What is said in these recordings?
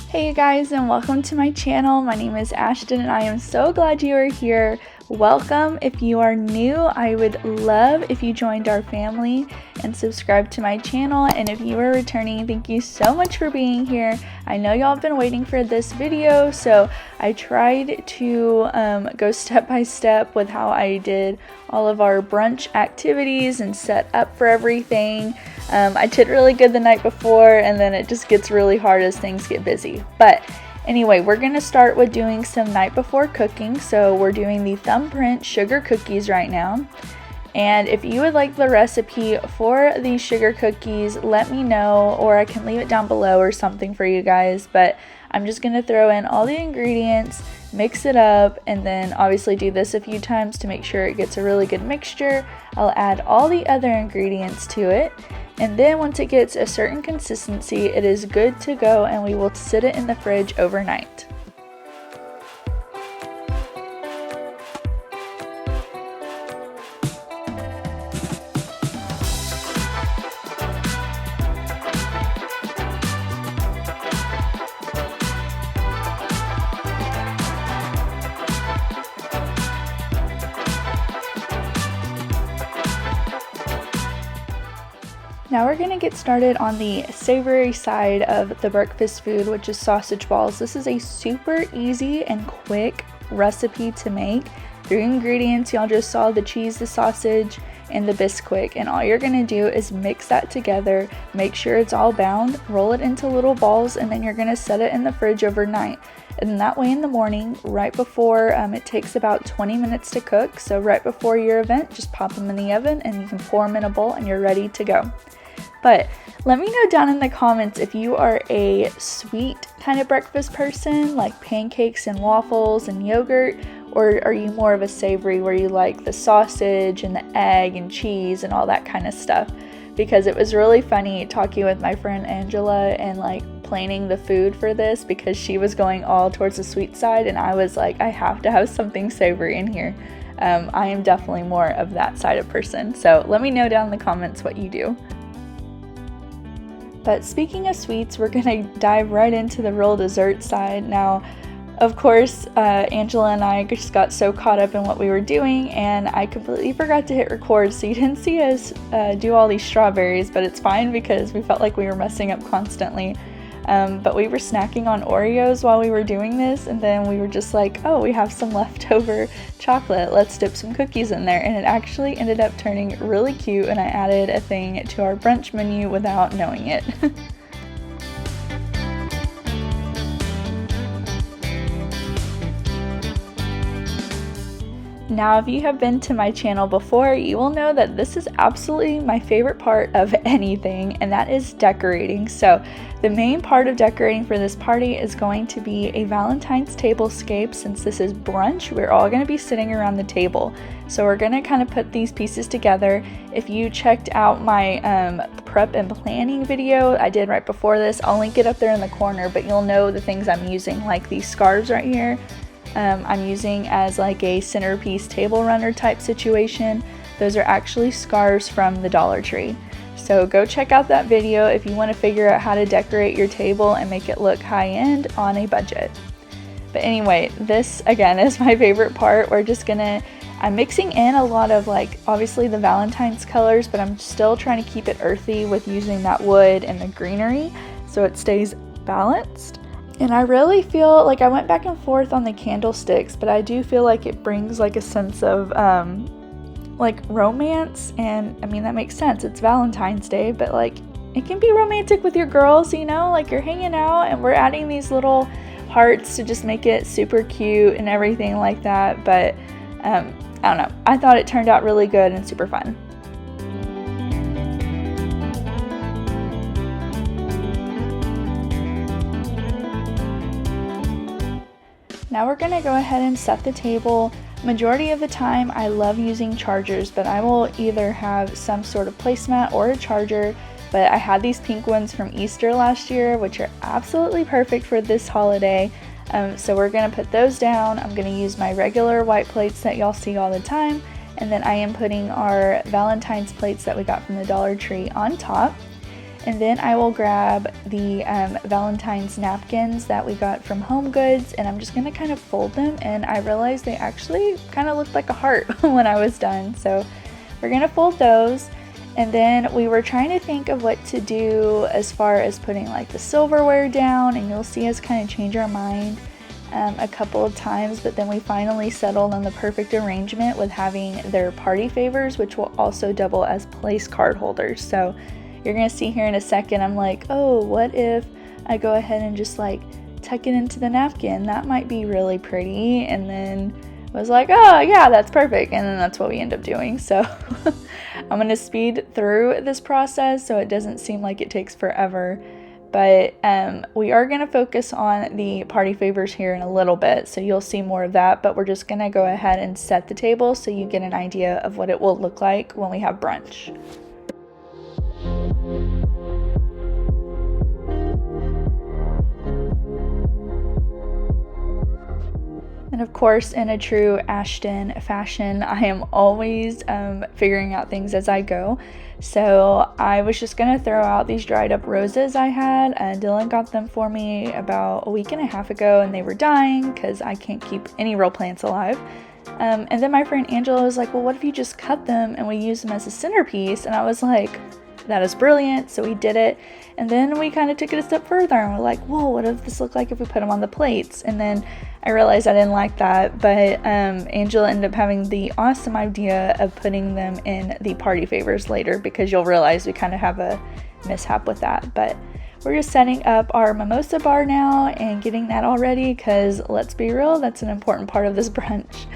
Hey you guys, and welcome to my channel. My name is Ashton and I am so glad you are here. Welcome. If you are new, I would love if you joined our family and subscribed to my channel. And if you are returning, thank you so much for being here. I know y'all have been waiting for this video, so I tried to go step by step with how I did all of our brunch activities and set up for everything. I did really good the night before, and then it just gets really hard as things get busy. But anyway, we're going to start with doing some night before cooking. So we're doing the thumbprint sugar cookies right now. And if you would like the recipe for these sugar cookies, let me know, or I can leave it down below or something for you guys. But I'm just going to throw in all the ingredients, mix it up, and then obviously do this a few times to make sure it gets a really good mixture. I'll add all the other ingredients to it. And then once it gets a certain consistency, it is good to go, and we will sit it in the fridge overnight. Now we're going to get started on the savory side of the breakfast food, which is sausage balls. This is a super easy and quick recipe to make. 3 ingredients, y'all just saw: the cheese, the sausage, and the Bisquick. And all you're going to do is mix that together, make sure it's all bound, roll it into little balls, and then you're going to set it in the fridge overnight. And that way in the morning, right before, it takes about 20 minutes to cook. So right before your event, just pop them in the oven and you can pour them in a bowl and you're ready to go. But let me know down in the comments if you are a sweet kind of breakfast person, like pancakes and waffles and yogurt, or are you more of a savory where you like the sausage and the egg and cheese and all that kind of stuff? Because it was really funny talking with my friend Angela and like planning the food for this, because she was going all towards the sweet side and I was like, I have to have something savory in here. I am definitely more of that side of person. So let me know down in the comments what you do. But speaking of sweets, we're gonna dive right into the real dessert side. Now, of course, Angela and I just got so caught up in what we were doing, and I completely forgot to hit record, so you didn't see us do all these strawberries, but it's fine because we felt like we were messing up constantly. But we were snacking on Oreos while we were doing this, and then we were just like, oh, we have some leftover chocolate, let's dip some cookies in there. And it actually ended up turning really cute, and I added a thing to our brunch menu without knowing it. Now, if you have been to my channel before, you will know that this is absolutely my favorite part of anything, and that is decorating. So the main part of decorating for this party is going to be a Valentine's tablescape. Since this is brunch, we're all going to be sitting around the table. So we're going to kind of put these pieces together. If you checked out my prep and planning video I did right before this, I'll link it up there in the corner, but you'll know the things I'm using, like these scarves right here. I'm using as like a centerpiece table runner type situation. Those are actually scarves from the Dollar Tree. So go check out that video if you want to figure out how to decorate your table and make it look high-end on a budget. But anyway, this again is my favorite part. I'm mixing in a lot of, like, obviously the Valentine's colors, but I'm still trying to keep it earthy with using that wood and the greenery so it stays balanced. And I really feel like I went back and forth on the candlesticks, but I do feel like it brings like a sense of like romance. And I mean, that makes sense, it's Valentine's Day, but like it can be romantic with your girls, you know, like you're hanging out and we're adding these little hearts to just make it super cute and everything like that. But I don't know, I thought it turned out really good and super fun. Now we're going to go ahead and set the table. Majority of the time I love using chargers, but I will either have some sort of placemat or a charger. But I had these pink ones from Easter last year, which are absolutely perfect for this holiday. So we're going to put those down. I'm going to use my regular white plates that y'all see all the time. And then I am putting our Valentine's plates that we got from the Dollar Tree on top. And then I will grab the Valentine's napkins that we got from Home Goods, and I'm just gonna kind of fold them, and I realized they actually kind of looked like a heart when I was done. So we're gonna fold those. And then we were trying to think of what to do as far as putting like the silverware down, and you'll see us kind of change our mind a couple of times, but then we finally settled on the perfect arrangement with having their party favors, which will also double as place card holders. So you're gonna see here in a second, I'm like, oh, what if I go ahead and just like tuck it into the napkin? That might be really pretty. And then I was like, oh yeah, that's perfect. And then that's what we end up doing. So I'm gonna speed through this process so it doesn't seem like it takes forever. But we are gonna focus on the party favors here in a little bit, so you'll see more of that. But we're just gonna go ahead and set the table so you get an idea of what it will look like when we have brunch. And of course, in a true Ashton fashion, I am always figuring out things as I go. So I was just gonna throw out these dried up roses I had. Dylan got them for me about a week and a half ago, and they were dying because I can't keep any real plants alive. And then my friend Angela was like, well, what if you just cut them and we use them as a centerpiece? And I was like, that is brilliant. So we did it. And then we kind of took it a step further and we're like, whoa, what does this look like if we put them on the plates? And then I realized I didn't like that, but Angela ended up having the awesome idea of putting them in the party favors later, because you'll realize we kind of have a mishap with that. But we're just setting up our mimosa bar now and getting that all ready, because let's be real, that's an important part of this brunch.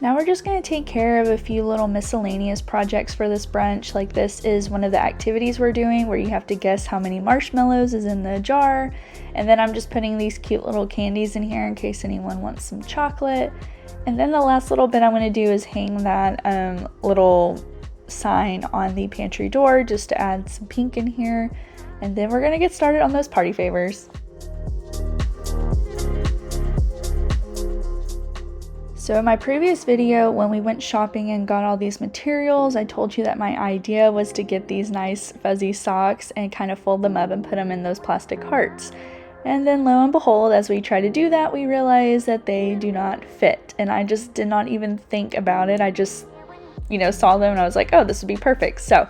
Now we're just going to take care of a few little miscellaneous projects for this brunch. Like, this is one of the activities we're doing where you have to guess how many marshmallows is in the jar. And then I'm just putting these cute little candies in here in case anyone wants some chocolate. And then the last little bit I'm going to do is hang that little sign on the pantry door just to add some pink in here. And then we're going to get started on those party favors. So in my previous video, when we went shopping and got all these materials, I told you that my idea was to get these nice fuzzy socks and kind of fold them up and put them in those plastic hearts. And then lo and behold, as we try to do that, we realize that they do not fit. And I just did not even think about it. I just, saw them and I was like, oh, this would be perfect. So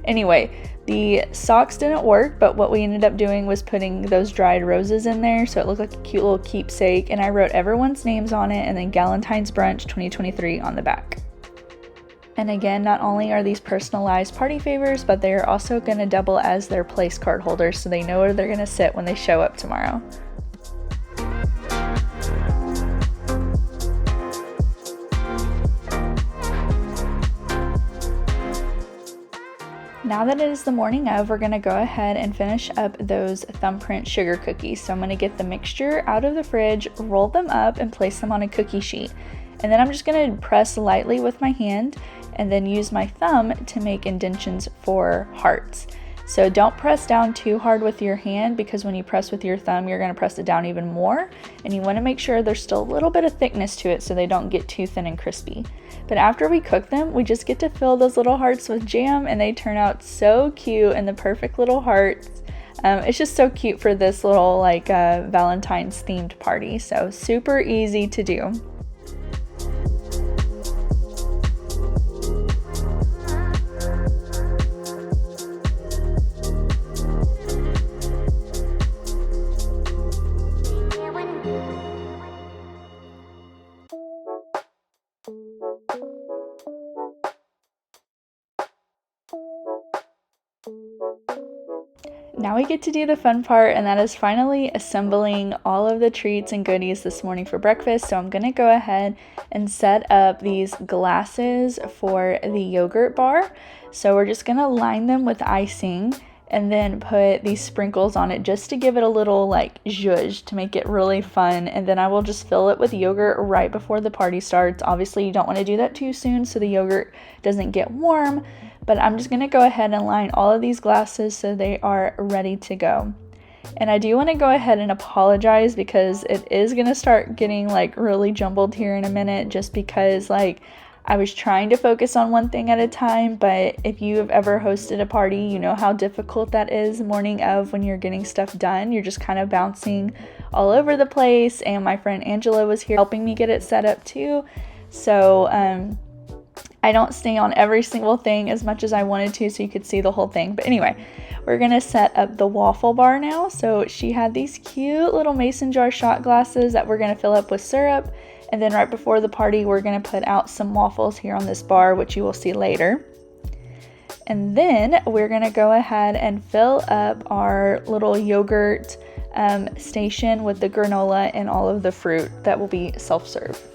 anyway, the socks didn't work, but what we ended up doing was putting those dried roses in there so it looked like a cute little keepsake, and I wrote everyone's names on it and then Galentine's Brunch 2023 on the back. And again, not only are these personalized party favors, but they are also going to double as their place card holders, so they know where they're going to sit when they show up tomorrow. Now that it is the morning of, we're going to go ahead and finish up those thumbprint sugar cookies. So I'm going to get the mixture out of the fridge, roll them up, and place them on a cookie sheet. And then I'm just going to press lightly with my hand and then use my thumb to make indentions for hearts. So don't press down too hard with your hand, because when you press with your thumb, you're going to press it down even more. And you want to make sure there's still a little bit of thickness to it so they don't get too thin and crispy. But after we cook them, we just get to fill those little hearts with jam, and they turn out so cute and the perfect little hearts. It's just so cute for this little Valentine's themed party. So super easy to do. Now we get to do the fun part, and that is finally assembling all of the treats and goodies this morning for breakfast. So I'm going to go ahead and set up these glasses for the yogurt bar. So we're just going to line them with icing, and then put these sprinkles on it just to give it a little like zhuzh to make it really fun. And then I will just fill it with yogurt right before the party starts. Obviously you don't want to do that too soon so the yogurt doesn't get warm, but I'm just going to go ahead and line all of these glasses so they are ready to go. And I do want to go ahead and apologize because it is going to start getting like really jumbled here in a minute, just because like I was trying to focus on one thing at a time. But if you have ever hosted a party, you know how difficult that is the morning of when you're getting stuff done. You're just kind of bouncing all over the place, and my friend Angela was here helping me get it set up too. So I don't stay on every single thing as much as I wanted to so you could see the whole thing. But anyway, we're gonna set up the waffle bar now. So she had these cute little mason jar shot glasses that we're gonna fill up with syrup. And then right before the party, we're gonna put out some waffles here on this bar, which you will see later. And then we're gonna go ahead and fill up our little yogurt station with the granola and all of the fruit that will be self-serve.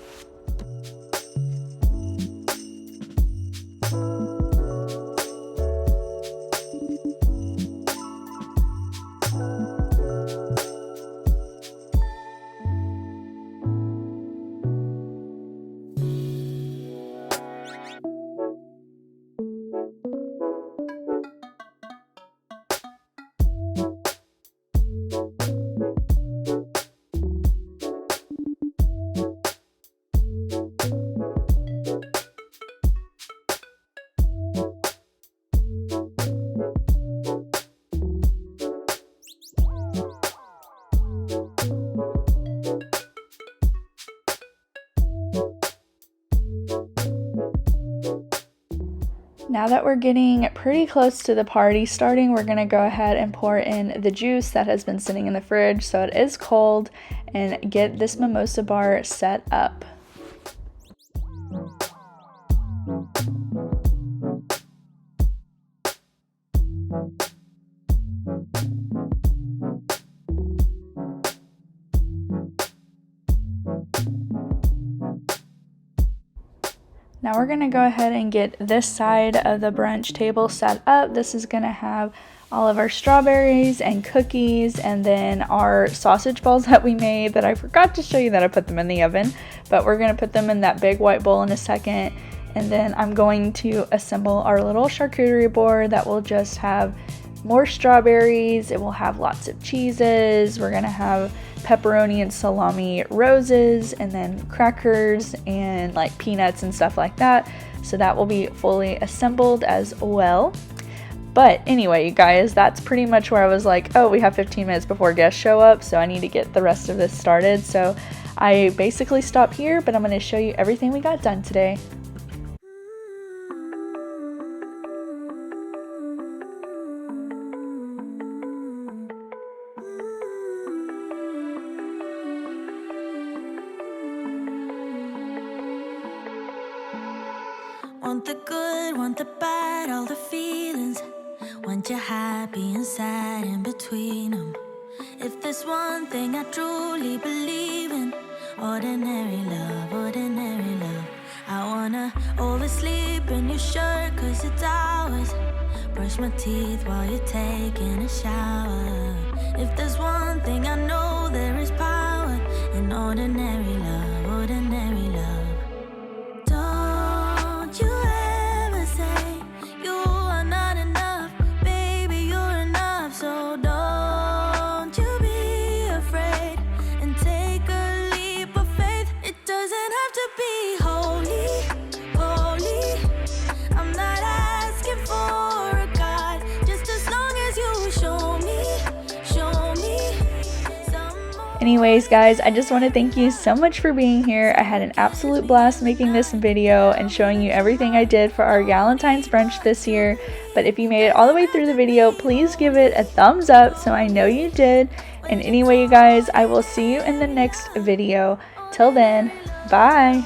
Now that we're getting pretty close to the party starting, we're going to go ahead and pour in the juice that has been sitting in the fridge so it is cold, and get this mimosa bar set up. Now we're going to go ahead and get this side of the brunch table set up. This is going to have all of our strawberries and cookies, and then our sausage balls that we made that I forgot to show you that I put them in the oven, but we're going to put them in that big white bowl in a second. And then I'm going to assemble our little charcuterie board that will just have more strawberries. It will have lots of cheeses. We're going to have pepperoni and salami roses, and then crackers and like peanuts and stuff like that. So that will be fully assembled as well. But anyway, you guys, that's pretty much where I was like, oh, we have 15 minutes before guests show up, so I need to get the rest of this started. So I basically stopped here, but I'm going to show you everything we got done today. Want the good, want the bad, all the feelings. Want you happy and sad in between them. If there's one thing I truly believe in, ordinary love, ordinary love. I wanna oversleep in your shirt 'cause it's ours. Brush my teeth while you're taking a shower. If there's one thing I know, there is power in ordinary love, ordinary love. Don't you ever say you are not enough, baby, you're enough. So don't you be afraid and take a leap of faith. It doesn't have to be holy, holy. I'm not asking for a God, just as long as you show me some more. Anyways, guys, I just want to thank you so much for being here. I had an absolute blast making this video and showing you everything I did for our Galentine's brunch this year. But if you made it all the way through the video, please give it a thumbs up so I know you did. And anyway, you guys, I will see you in the next video. Till then, bye!